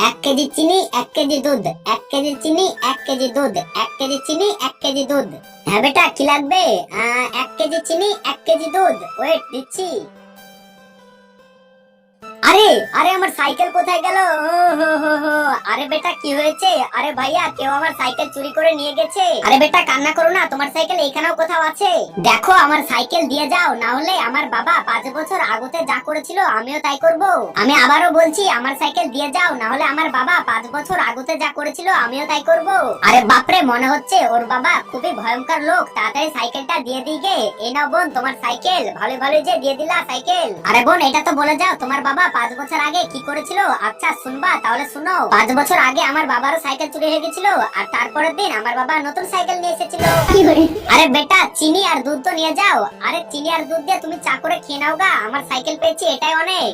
1 KG চিনি 1 KG দুধ, 1 KG চিনি 1 কেজি দুধ, 1 কেজি চিনি 1 কেজি দুধ। হ্যাঁ বেটা কি লাগবে? 1 কেজি চিনি 1 কেজি দুধ। ওয়েট দিচ্ছি। আরে আরে আমার সাইকেল কোথায় গেল? আরে বেটা কি হয়েছে? আরে ভাইয়া কেউ আমার সাইকেল চুরি করে নিয়ে গেছে। আরে বেটা কান্না করো না, তোমার সাইকেল এখানেও কোথাও আছে। দেখো আমার সাইকেল দিয়ে যাও, না হলে আমার বাবা 5 বছর আগতে যা করেছিল আমিও তাই করব। আমি আবারও বলছি আমার সাইকেল দিয়ে যাও, না হলে আমার বাবা 5 বছর আগতে যা করেছিল আমিও তাই করব। আরে বাপরে মনে হচ্ছে ওর বাবা খুবই ভয়ঙ্কর লোক, তাড়াতাড়ি সাইকেলটা দিয়ে দিগে। এই নাও বোন তোমার সাইকেল, ভালো ভালো যে দিয়ে দিলা সাইকেল। আরে বোন এটা তো বলে যাও তোমার বাবা 5 বছর আগে কি করেছিল। আচ্ছা শুনবা তাহলে শুনো। 5 বছর আগে আমার বাবারও সাইকেল চুরি হয়ে গেছিল, আর তারপরের দিন আমার বাবা নতুন সাইকেল নিয়ে এসেছিল। আরে বেটা চিনি আর দুধ তো নিয়ে যাও। আরে চিনি আর দুধ দিয়ে তুমি চা করে খেয়ে নাও গা, আমার সাইকেল পেয়েছি এটাই অনেক।